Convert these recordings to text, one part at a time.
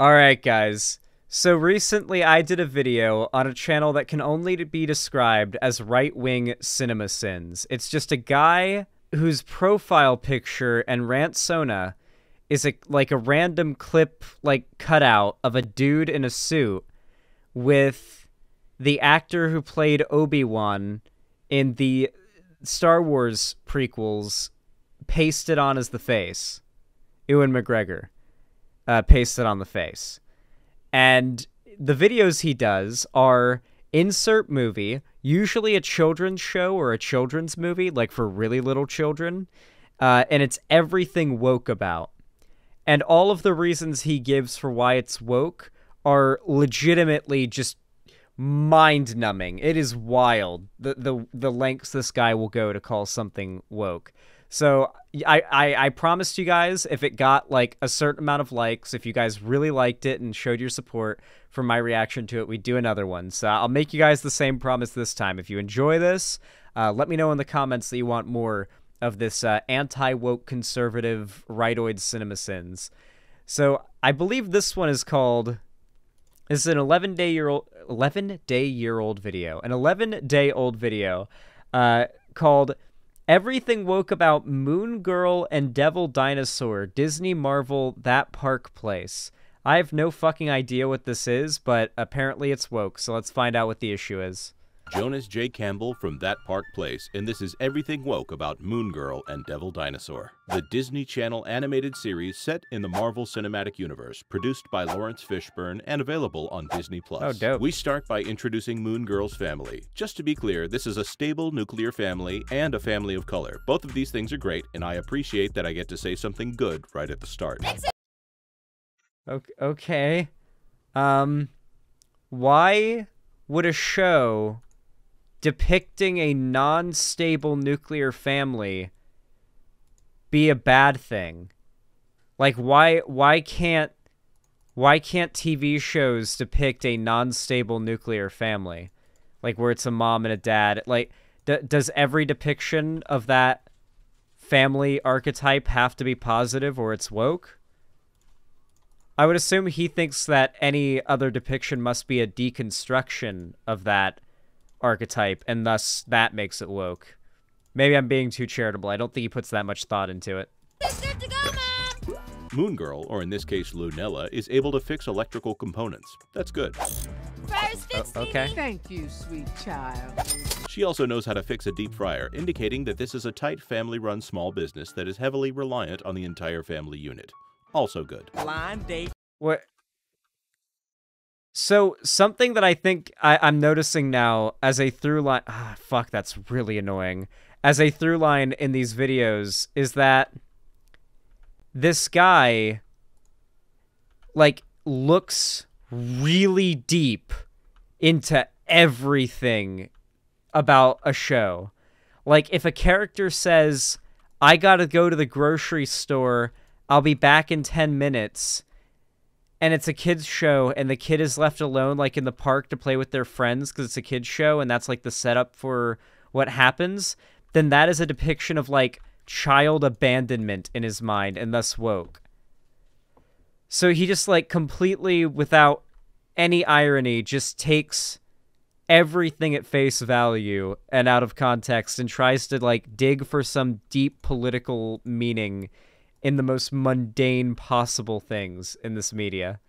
Alright, guys. So recently I did a video on a channel that can only be described as right-wing CinemaSins. It's just a guy whose profile picture and rant-sona is like a random clip, like, cutout of a dude in a suit with the actor who played Obi-Wan in the Star Wars prequels pasted on as the face. Ewan McGregor. Pasted on the face. And the videos he does are insert movie, usually a children's show or a children's movie, like for really little children, and it's everything woke about. And all of the reasons he gives for why it's woke are legitimately just mind-numbing. It is wild, the lengths this guy will go to call something woke. So I promised you guys, if it got like a certain amount of likes, if you guys really liked it and showed your support for my reaction to it, we'd do another one. So I'll make you guys the same promise this time. If you enjoy this, let me know in the comments that you want more of this anti-woke conservative rightoid CinemaSins. So I believe this one is called... This is an 11-day-year-old video. An 11-day-old video called... Everything woke about Moon Girl and Devil Dinosaur, Disney Marvel, That Park Place. I have no fucking idea what this is, but apparently it's woke, so let's find out what the issue is. Jonas J. Campbell from That Park Place, and this is Everything Woke about Moon Girl and Devil Dinosaur, the Disney Channel animated series set in the Marvel Cinematic Universe, produced by Lawrence Fishburne and available on Disney+. Oh, dope. We start by introducing Moon Girl's family. Just to be clear, this is a stable nuclear family and a family of color. Both of these things are great, and I appreciate that I get to say something good right at the start. Okay. Why would a show depicting a non-stable nuclear family be a bad thing? Like, why can't TV shows depict a non-stable nuclear family? Like, where it's a mom and a dad. Like, does every depiction of that family archetype have to be positive or it's woke? I would assume he thinks that any other depiction must be a deconstruction of that archetype, and thus that makes it woke. Maybe I'm being too charitable. I don't think he puts that much thought into it. Moon Girl, or in this case Lunella, is able to fix electrical components. That's good. Okay. Thank you, sweet child. She also knows how to fix a deep fryer, indicating that this is a tight family-run small business that is heavily reliant on the entire family unit. Also good. Blind date. What? So, something that I think I'm noticing now as a through line... Ah, fuck, that's really annoying. As a through line in these videos is that this guy, like, looks really deep into everything about a show. Like, if a character says, I gotta go to the grocery store, I'll be back in 10 minutes... and it's a kid's show, and the kid is left alone, like, in the park to play with their friends because it's a kid's show, and that's, like, the setup for what happens, then that is a depiction of, like, child abandonment in his mind, and thus woke. So he just, like, completely, without any irony, just takes everything at face value and out of context and tries to, like, dig for some deep political meaning in the most mundane possible things in this media.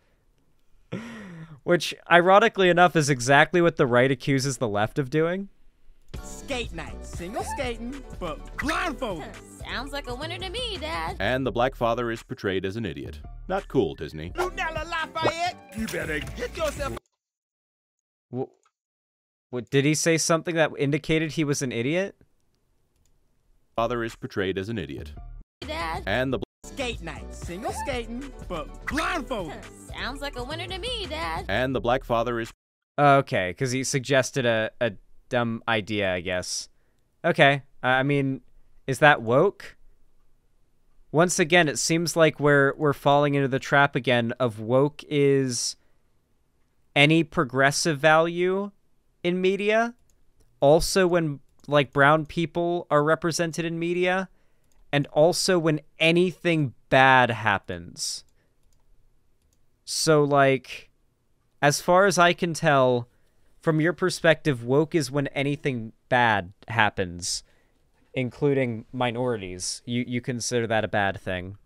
Which, ironically enough, is exactly what the right accuses the left of doing. Skate night. Single skating, but blindfolded. Sounds like a winner to me, Dad. And the black father is portrayed as an idiot. Not cool, Disney. Lunella Lafayette, you better get yourself... What, did he say something that indicated he was an idiot? Father is portrayed as an idiot. Dad. And the skate night. Single skating, but blindfolded. Sounds like a winner to me, Dad. And the black father is... Okay, because he suggested a dumb idea, I guess. Okay, I mean, is that woke? Once again, it seems like we're falling into the trap again of woke is any progressive value in media. Also when, like, brown people are represented in media. And also when anything bad happens. So, like, as far as I can tell, from your perspective, woke is when anything bad happens, including minorities. You consider that a bad thing,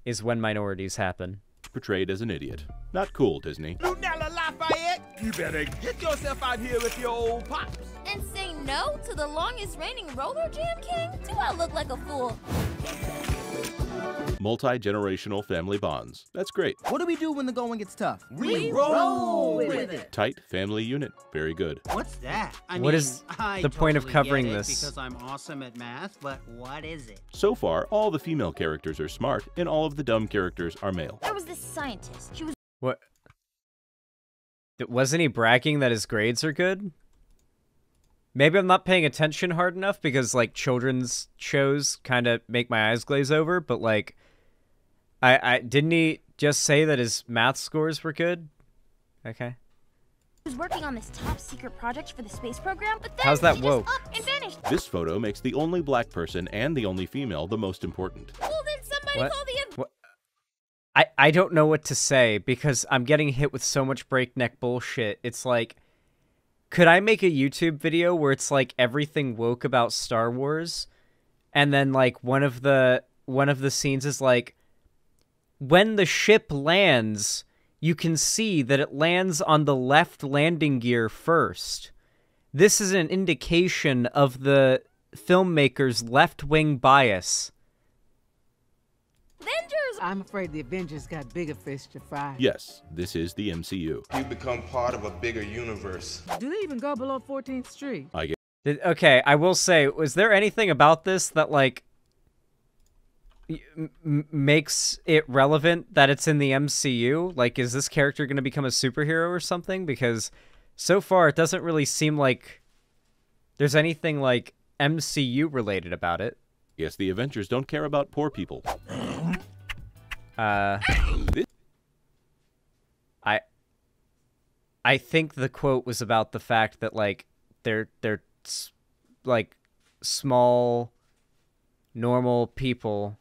is when minorities happen. Portrayed as an idiot. Not cool, Disney. Lunella Lafayette, you better get yourself out here with your old pops. And say no to the longest reigning roller jam king? Do I look like a fool? Multi-generational family bonds. That's great. What do we do when the going gets tough? We roll with it. Tight family unit. Very good. What's that? What is the point of covering this? Because I'm awesome at math, but what is it? So far, all the female characters are smart, and all of the dumb characters are male. There was this scientist. She was. What? Wasn't he bragging that his grades are good? Maybe I'm not paying attention hard enough because, like, children's shows kind of make my eyes glaze over, but, like, I didn't he just say that his math scores were good? Okay. He was working on this top secret project for the space program, but then How's that she woke? just up and vanished. This photo makes the only black person and the only female the most important. Well, then somebody What? call the. What? I don't know what to say because I'm getting hit with so much breakneck bullshit. It's like, could I make a YouTube video where it's like everything woke about Star Wars, and then like one of the scenes is like, when the ship lands, you can see that it lands on the left landing gear first. This is an indication of the filmmaker's left-wing bias. Avengers! I'm afraid the Avengers got bigger fish to fry. Yes, this is the MCU. You become part of a bigger universe. Do they even go below 14th Street? I get Okay, I will say, was there anything about this that, like, makes it relevant that it's in the MCU? Like, is this character going to become a superhero or something? Because so far, it doesn't really seem like there's anything, like, MCU related about it. Yes, the Avengers don't care about poor people. I think the quote was about the fact that, like, they're like small, normal people,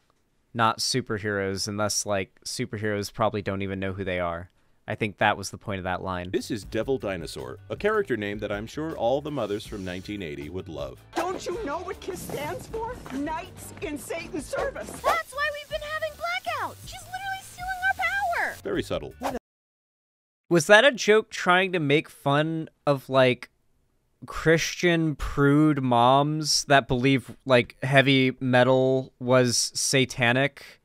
not superheroes, and thus, like, superheroes probably don't even know who they are. I think that was the point of that line. This is Devil Dinosaur, a character name that I'm sure all the mothers from 1980 would love. Don't you know what KISS stands for? Knights in Satan's service. That's why we've been having blackouts. She's literally stealing our power. Very subtle. Was that a joke trying to make fun of, like, Christian prude moms that believe, like, heavy metal was satanic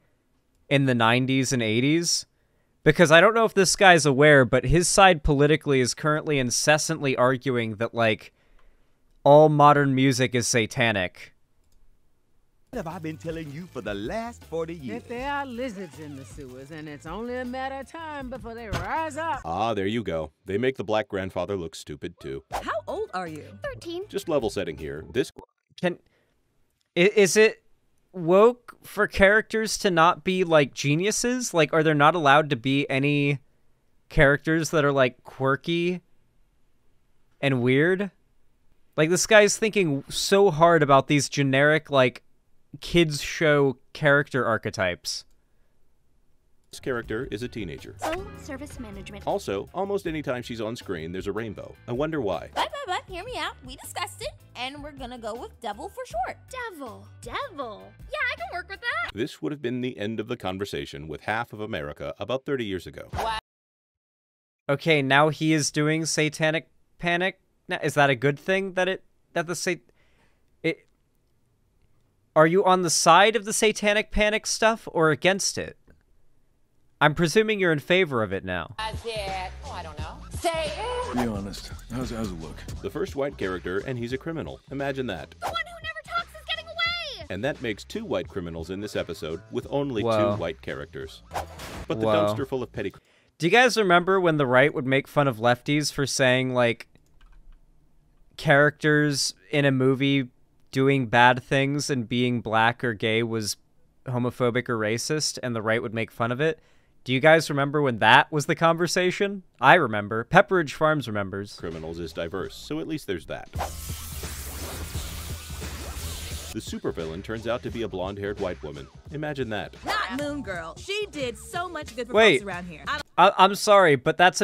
in the 90s and 80s? Because I don't know if this guy's aware, but his side politically is currently incessantly arguing that, like, all modern music is satanic. What have I been telling you for the last 40 years? That there are lizards in the sewers, and it's only a matter of time before they rise up. Ah, there you go. They make the black grandfather look stupid, too. How old are you? 13. Just level setting here. This Is it woke for characters to not be, like, geniuses? Like, are there not allowed to be any characters that are, like, quirky and weird? Like, this guy's thinking so hard about these generic, like, kids show character archetypes. This character is a teenager. Full service management. Also, almost any time she's on screen, there's a rainbow. I wonder why. But, hear me out. We discussed it, and we're gonna go with devil for short. Devil. Devil. Yeah, I can work with that. This would have been the end of the conversation with half of America about 30 years ago. Okay, now he is doing satanic panic. Now, is that a good thing are you on the side of the satanic panic stuff or against it? I'm presuming you're in favor of it now. I don't know. Say it. Be honest. How's it look? The first white character, and he's a criminal. Imagine that. The one who never talks is getting away. And that makes 2 white criminals in this episode with only Whoa. 2 white characters. But the Whoa. dumpster full of petty... Do you guys remember when the right would make fun of lefties for saying, like, characters in a movie doing bad things and being black or gay was homophobic or racist, and the right would make fun of it? Do you guys remember when that was the conversation? I remember. Pepperidge Farms remembers. criminals is diverse, so at least there's that. The supervillain turns out to be a blonde-haired white woman. Imagine that. Not Moon Girl. She did so much good for Wait. folks around here. I'm sorry, but that's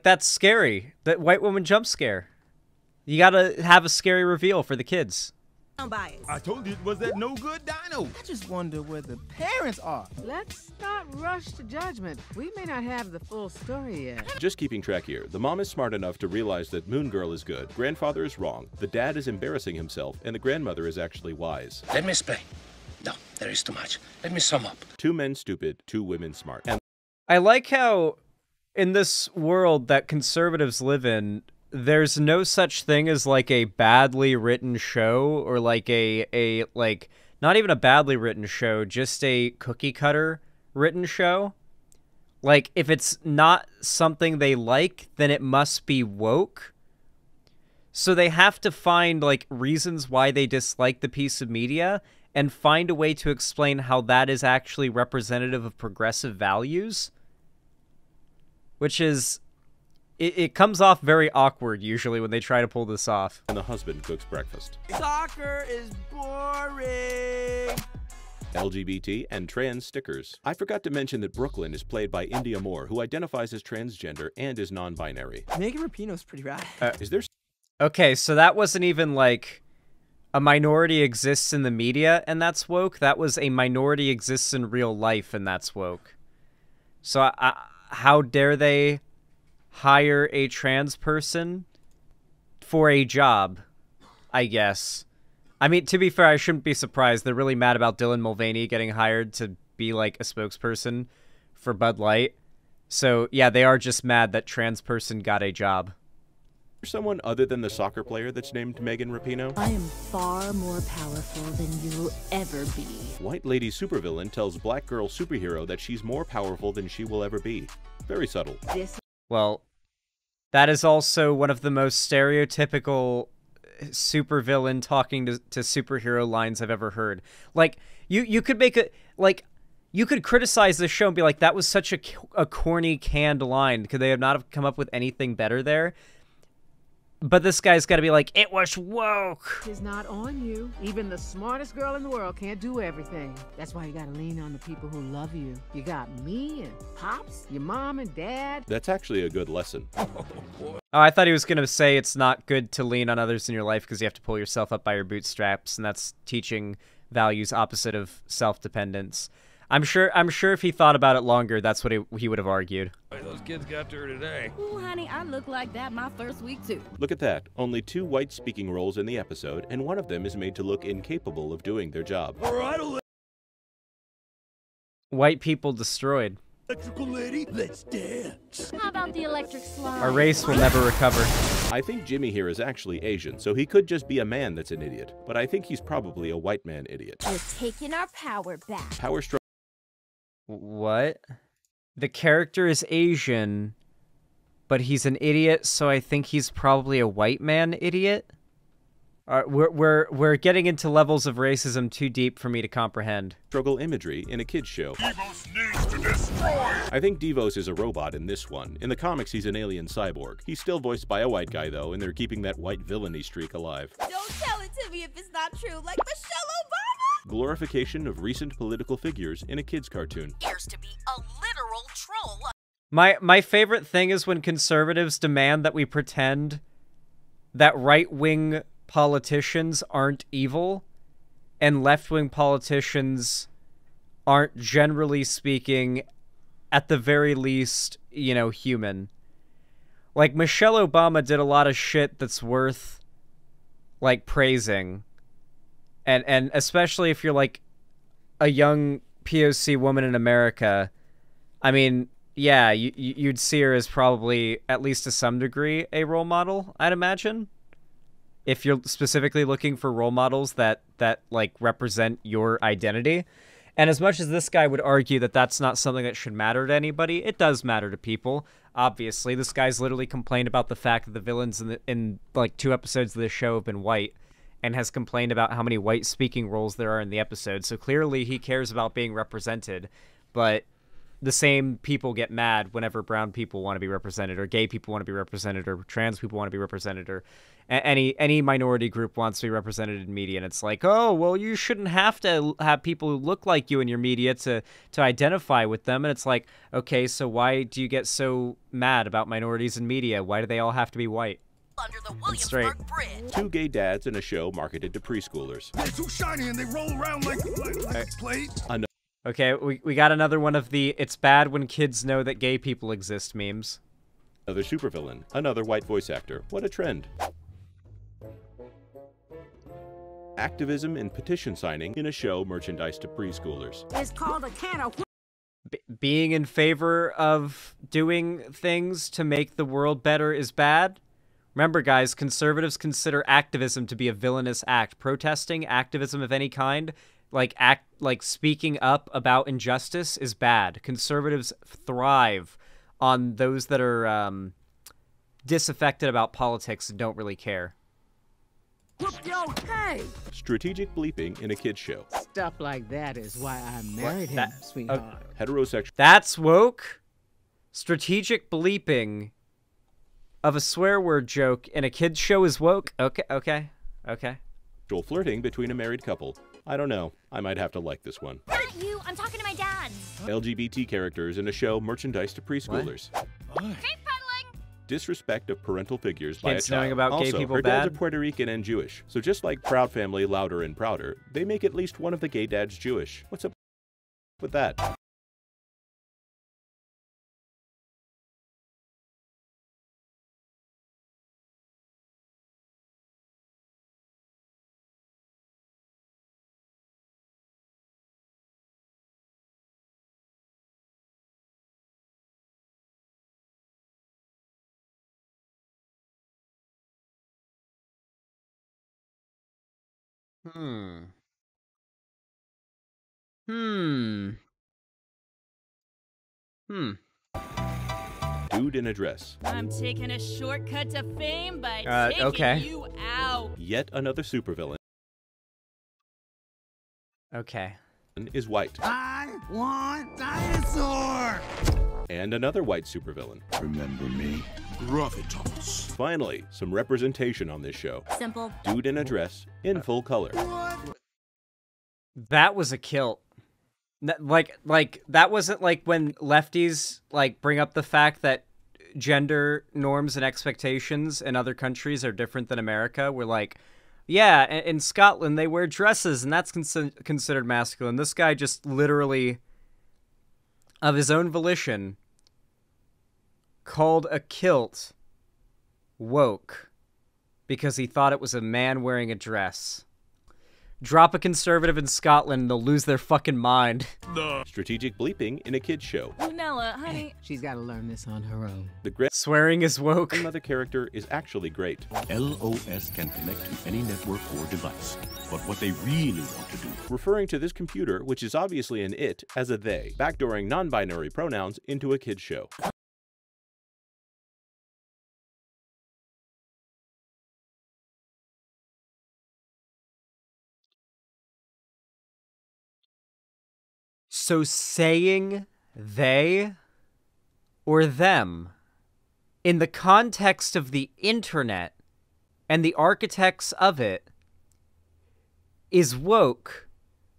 that's scary. That white woman jump scare. You gotta have a scary reveal for the kids. I told you it was that no good dino. I just wonder where the parents are. Let's not rush to judgment. We may not have the full story yet. Just keeping track here, the mom is smart enough to realize that Moon Girl is good, grandfather is wrong, the dad is embarrassing himself, and the grandmother is actually wise. Let me explain. No, there is too much. Let me sum up. 2 men stupid, 2 women smart. And I like how, in this world that conservatives live in, there's no such thing as like a badly written show or like a not even a badly written show, just a cookie cutter written show. Like, if it's not something they like, then it must be woke. So they have to find like reasons why they dislike the piece of media and find a way to explain how that is actually representative of progressive values, which is it comes off very awkward usually when they try to pull this off. And the husband cooks breakfast. Soccer is boring. LGBT and trans stickers. I forgot to mention that Brooklyn is played by India Moore, who identifies as transgender and is non-binary. Megan Rapinoe's pretty rad. Is there... Okay, so that wasn't even like a minority exists in the media and that's woke. That was a minority exists in real life and that's woke. So how dare they hire a trans person for a job, I guess. I mean, to be fair, I shouldn't be surprised. They're really mad about Dylan Mulvaney getting hired to be, like, a spokesperson for Bud Light. So, yeah, they are just mad that trans person got a job. Someone other than the soccer player that's named Megan Rapinoe? I am far more powerful than you'll ever be. White lady supervillain tells black girl superhero that she's more powerful than she will ever be. Very subtle. Well, that is also one of the most stereotypical supervillain talking to superhero lines I've ever heard. Like, you could make a, like, you could criticize this show and be like, that was such a corny, canned line. Could they have not have come up with anything better there? But this guy's got to be like, it was woke. It's not on you. Even the smartest girl in the world can't do everything. That's why you got to lean on the people who love you. You got me and Pops, your mom and dad. That's actually a good lesson. Oh, I thought he was going to say it's not good to lean on others in your life because you have to pull yourself up by your bootstraps, and that's teaching values opposite of self-dependence. I'm sure if he thought about it longer, that's what he would have argued. Those kids got to her today. Ooh, honey, I look like that my first week, too. Look at that. Only 2 white speaking roles in the episode, and one of them is made to look incapable of doing their job. White people destroyed. Electrical lady, let's dance. How about the electric slide? Our race will never recover. I think Jimmy here is actually Asian, so he could just be a man that's an idiot. But I think he's probably a white man idiot. We're taking our power back. Power struggle. What? The character is Asian, but he's an idiot, so I think he's probably a white man idiot? We're getting into levels of racism too deep for me to comprehend. Struggle imagery in a kid's show. Devos needs to destroy. I think Devos is a robot in this one. In the comics, he's an alien cyborg. He's still voiced by a white guy, though, and they're keeping that white villainy streak alive. Don't tell it to me if it's not true, like Michelle Obama. Glorification of recent political figures in a kid's cartoon. Appears to be a literal troll. My favorite thing is when conservatives demand that we pretend that right-wing politicians aren't evil and left-wing politicians aren't, generally speaking, at the very least, you know, human. Like, Michelle Obama did a lot of shit that's worth, like, praising. And especially if you're, like, a young POC woman in America, I mean, yeah, you'd see her as probably, at least to some degree, a role model, I'd imagine. If you're specifically looking for role models that like, represent your identity. And as much as this guy would argue that that's not something that should matter to anybody, it does matter to people. Obviously, this guy's literally complained about the fact that the villains in like 2 episodes of this show have been white, and has complained about how many white speaking roles there are in the episode. So clearly he cares about being represented. But the same people get mad whenever brown people want to be represented, or gay people want to be represented, or trans people want to be represented, or any minority group wants to be represented in media. And it's like, oh, well, you shouldn't have to have people who look like you in your media to identify with them. And it's like, okay, so why do you get so mad about minorities in media? Why do they all have to be white? Under the Williamsburg Bridge. Two gay dads in a show marketed to preschoolers. They're too shiny and they roll around like plates. Okay, we got another one of the "it's bad when kids know that gay people exist" memes. Another supervillain, another white voice actor. What a trend. Activism and petition signing in a show merchandise to preschoolers. It's called a can of being in favor of doing things to make the world better is bad. Remember, guys, conservatives consider activism to be a villainous act. Protesting, activism of any kind, like speaking up about injustice, is bad. Conservatives thrive on those that are disaffected about politics and don't really care. Hey! Strategic bleeping in a kid's show. Stuff like that is why I married him, sweetheart. Heterosexual. That's woke? Strategic bleeping of a swear word joke in a kid's show is woke? Okay. Flirting between a married couple. I don't know. I might have to like this one. Not you. I'm talking to my dad. LGBT characters in a show merchandise to preschoolers. What? Disrespect of parental figures by a Kids child. knowing about gay Also, people her dads bad? are Puerto Rican and Jewish. So just like Proud Family, Louder and Prouder, they make at least one of the gay dads Jewish. What's up with that? Dude in a dress. I'm taking a shortcut to fame by taking okay. you out. Yet another supervillain. Okay. Is white. I want dinosaur! And another white supervillain. Remember me? Gravitas. Finally, some representation on this show. Simple. Dude in a dress, in full color. That was a kilt. Like that wasn't like when lefties like bring up the fact that gender norms and expectations in other countries are different than America. We're like, yeah, in Scotland they wear dresses and that's considered masculine. This guy just literally, of his own volition, called a kilt woke because he thought it was a man wearing a dress. Drop a conservative in Scotland, they'll lose their fucking mind. Strategic bleeping in a kid's show. Lunella, honey. She's got to learn this on her own. The swearing is woke. grandmother character is actually great. LOS can connect to any network or device, but what they really want to do. Referring to this computer, which is obviously an it, as a they, backdooring non-binary pronouns into a kid's show. So saying they or them in the context of the internet and the architects of it is woke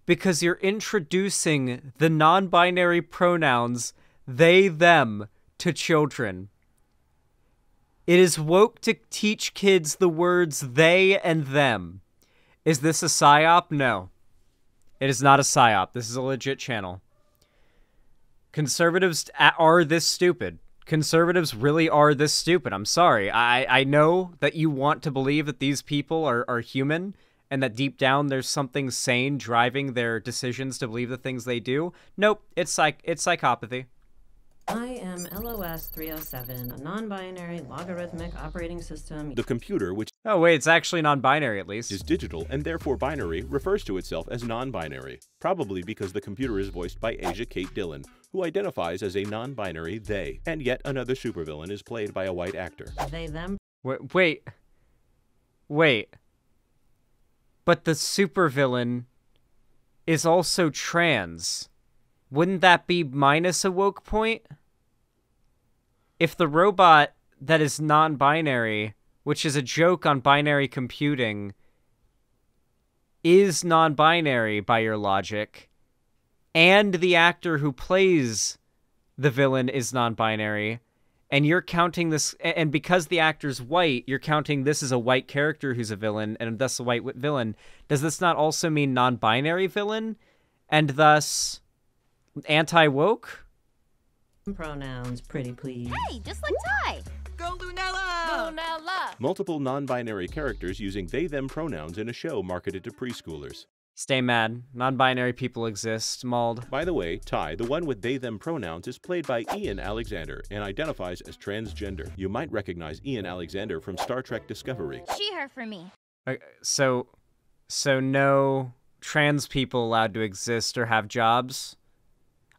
because you're introducing the non-binary pronouns they, them to children. It is woke to teach kids the words they and them. Is this a psyop? No. It is not a psyop. This is a legit channel. Conservatives are this stupid. Conservatives really are this stupid. I'm sorry. I know that you want to believe that these people are human and that deep down there's something sane driving their decisions to believe the things they do. Nope, it's psychopathy. I am LOS 307, a non-binary logarithmic operating system. The computer, which oh wait, it's actually non-binary at least. is digital and therefore binary, refers to itself as non-binary, probably because the computer is voiced by Asia Kate Dillon, who identifies as a non-binary they. And yet another supervillain is played by a white actor. They, them. Wait. But the supervillain is also trans. Wouldn't that be minus a woke point? If the robot that is non-binary, which is a joke on binary computing, is non-binary by your logic, and the actor who plays the villain is non-binary, and you're counting this, and because the actor's white, you're counting this as a white character who's a villain, and thus a white villain, does this not also mean non-binary villain, and thus anti-woke? Pronouns, pretty please. Hey, just like Ty. Go Lunella! Lunella. Multiple non-binary characters using they-them pronouns in a show marketed to preschoolers. Stay mad. Non-binary people exist. Mauled. By the way, Ty, the one with they-them pronouns, is played by Ian Alexander and identifies as transgender. You might recognize Ian Alexander from Star Trek Discovery. She, her for me. So no trans people allowed to exist or have jobs?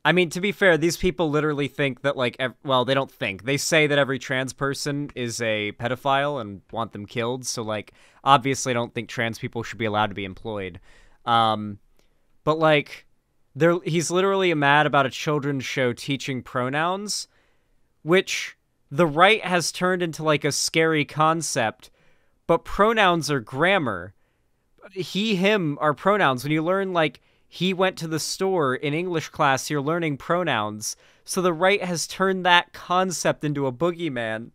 I mean, to be fair, these people literally think that, like, well, they don't think. They say that every trans person is a pedophile and want them killed, so, like, obviously I don't think trans people should be allowed to be employed. But, like, he's literally mad about a children's show teaching pronouns, which the right has turned into, like, a scary concept, but pronouns are grammar. He, him are pronouns. When you learn, like, he went to the store in English class, you're learning pronouns. So the right has turned that concept into a boogeyman.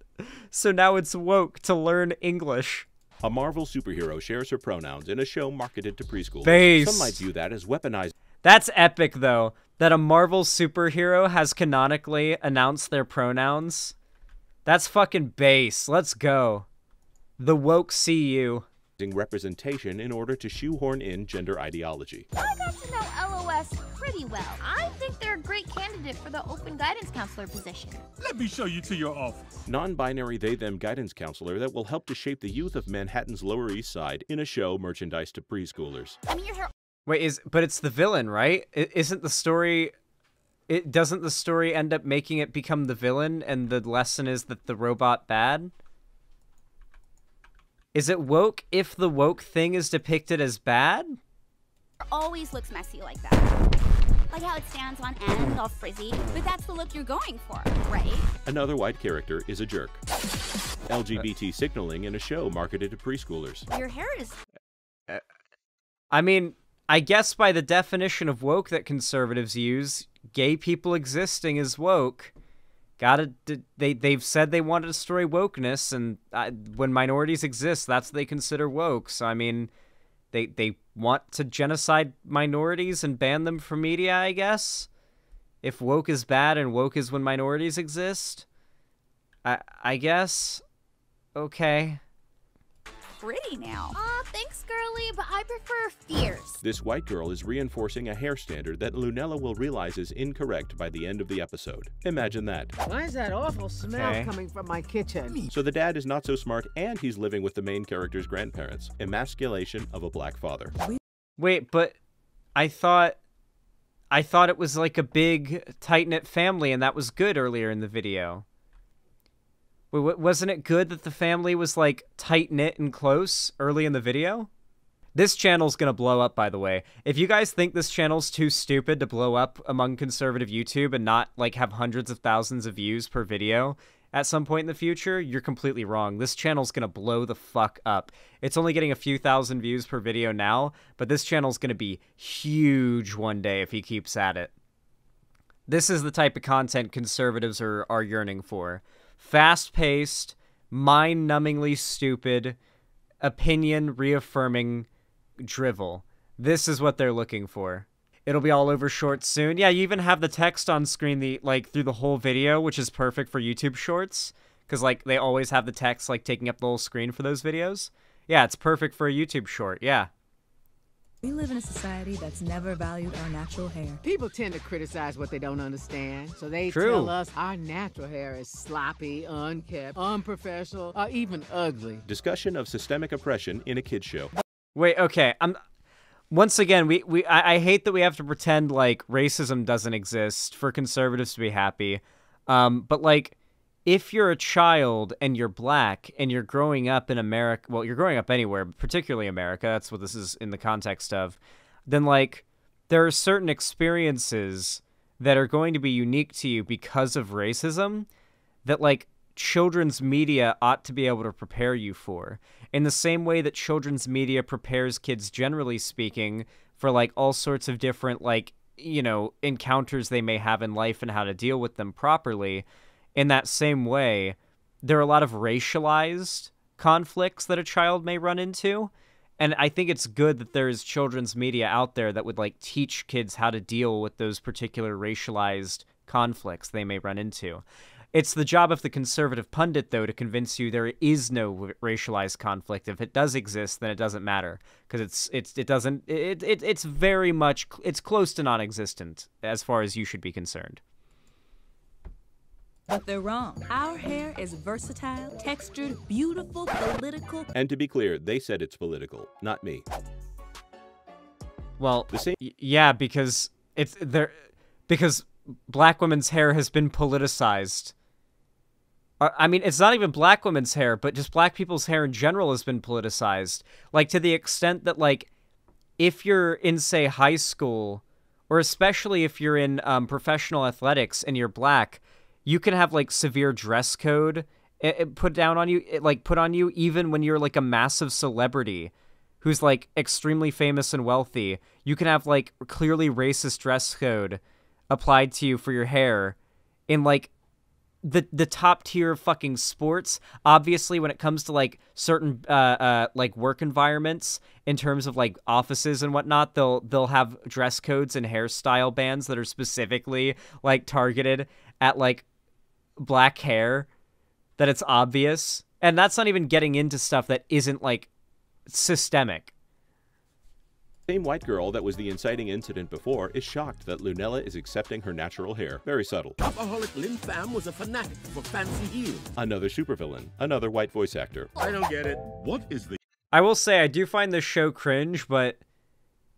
So now it's woke to learn English. A Marvel superhero shares her pronouns in a show marketed to preschoolers. Base. Some might view that as weaponized. That's epic, though, that a Marvel superhero has canonically announced their pronouns. That's fucking base. Let's go. The woke see you. Representation in order to shoehorn in gender ideology. I got to know LOS pretty well. I think they're a great candidate for the open guidance counselor position. Let me show you to your office. Non-binary they-them guidance counselor that will help to shape the youth of Manhattan's Lower East Side in a show merchandise to preschoolers. Wait, but it's the villain, right? Isn't the story... Doesn't the story end up making it become the villain, and the lesson is that the robot bad? Is it woke if the woke thing is depicted as bad? Always looks messy like that. Like how it stands on end, all frizzy, but that's the look you're going for, right? Another white character is a jerk. LGBT signaling in a show marketed to preschoolers. Your hair is... I mean, I guess by the definition of woke that conservatives use, gay people existing is woke. They've said they want to destroy wokeness, and when minorities exist, that's what they consider woke. So, I mean, they want to genocide minorities and ban them from media, I guess? If woke is bad and woke is when minorities exist? I guess? Okay. Pretty now. Thanks, girly, but I prefer fierce. This white girl is reinforcing a hair standard that Lunella will realize is incorrect by the end of the episode. Imagine that. Why is that awful smell coming from my kitchen? So the dad is not so smart, and he's living with the main character's grandparents. Emasculation of a black father. Wait, but I thought it was like a big, tight-knit family, and that was good earlier in the video. Wait, wasn't it good that the family was, like, tight-knit and close early in the video? This channel's gonna blow up, by the way. If you guys think this channel's too stupid to blow up among conservative YouTube and not, like, have hundreds of thousands of views per video at some point in the future, you're completely wrong. This channel's gonna blow the fuck up. It's only getting a few thousand views per video now, but this channel's gonna be huge one day if he keeps at it. This is the type of content conservatives are yearning for. Fast-paced, mind-numbingly stupid, opinion-reaffirming drivel. This is what they're looking for. It'll be all over Shorts soon. Yeah, you even have the text on screen through the whole video, which is perfect for YouTube Shorts, because like they always have the text like taking up the whole screen for those videos. Yeah, it's perfect for a YouTube short. Yeah. We live in a society that's never valued our natural hair. People tend to criticize what they don't understand, so they True. tell us our natural hair is sloppy, unkept, unprofessional, or even ugly. Discussion of systemic oppression in a kids show. Wait, okay. Once again, I hate that we have to pretend like racism doesn't exist for conservatives to be happy. But like, if you're a child and you're black and you're growing up in America, well, you're growing up anywhere, but particularly America, that's what this is in the context of, then like, there are certain experiences that are going to be unique to you because of racism that, like, children's media ought to be able to prepare you for. In the same way that children's media prepares kids, generally speaking, for, like, all sorts of different, like, you know, encounters they may have in life and how to deal with them properly. In that same way, there are a lot of racialized conflicts that a child may run into. And I think it's good that there's children's media out there that would, like, teach kids how to deal with those particular racialized conflicts they may run into. It's the job of the conservative pundit, though, to convince you there is no racialized conflict. If it does exist, then it doesn't matter, because it's very much, it's close to non-existent as far as you should be concerned. But they're wrong. Our hair is versatile, textured, beautiful, political. And to be clear, they said it's political, not me. Well, yeah, because because black women's hair has been politicized. I mean, it's not even black women's hair, but just black people's hair in general has been politicized. Like, to the extent that, like, if you're in, say, high school, or especially if you're in professional athletics and you're black, you can have, like, severe dress code put on you, even when you're, like, a massive celebrity who's, like, extremely famous and wealthy. You can have, like, clearly racist dress code applied to you for your hair in, like, the top tier of fucking sports. Obviously, when it comes to, like, certain like work environments in terms of, like, offices and whatnot, they'll have dress codes and hairstyle bans that are specifically, like, targeted at, like, black hair, that it's obvious. And that's not even getting into stuff that isn't, like, systemic. Same white girl that was the inciting incident before is shocked that Lunella is accepting her natural hair. Very subtle. Alcoholic Lin Pham was a fanatic for fancy heels. Another supervillain. Another white voice actor. I don't get it. What is the... I will say, I do find this show cringe, but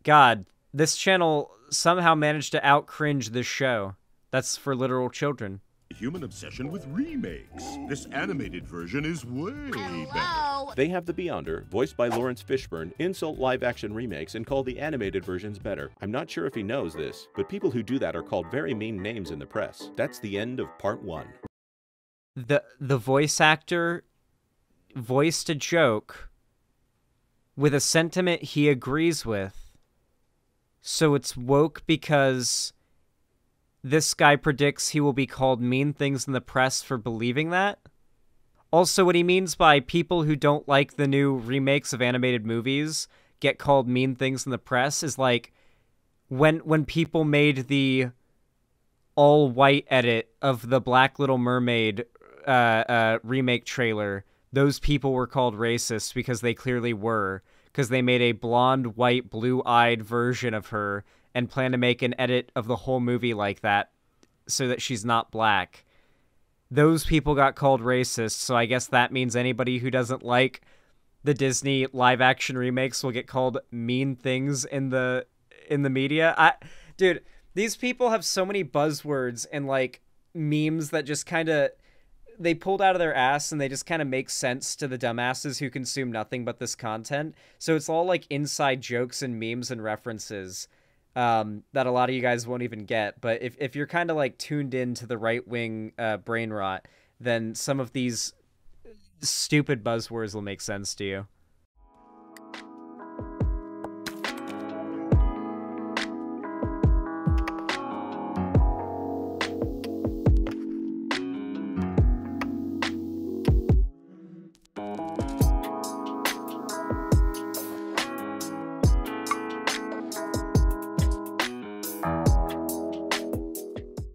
God, this channel somehow managed to out-cringe this show. That's for literal children. Human obsession with remakes. This animated version is way better. They have the Beyonder, voiced by Lawrence Fishburne, insult live-action remakes and call the animated versions better. I'm not sure if he knows this, but people who do that are called very mean names in the press. That's the end of part 1. The voice actor voiced a joke with a sentiment he agrees with, so it's woke because this guy predicts he will be called mean things in the press for believing that. Also, what he means by people who don't like the new remakes of animated movies get called mean things in the press is like when people made the all-white edit of the Black Little Mermaid remake trailer, those people were called racist because they clearly were, because they made a blonde, white, blue-eyed version of her and plan to make an edit of the whole movie like that so that she's not black. Those people got called racist, so I guess that means anybody who doesn't like the Disney live-action remakes will get called mean things in the media. Dude, these people have so many buzzwords and, like, memes that just kind of, they pulled out of their ass and they just kind of make sense to the dumbasses who consume nothing but this content. So it's all, like, inside jokes and memes and references that a lot of you guys won't even get. But if you're kind of, like, tuned into the right-wing brain rot, then some of these stupid buzzwords will make sense to you.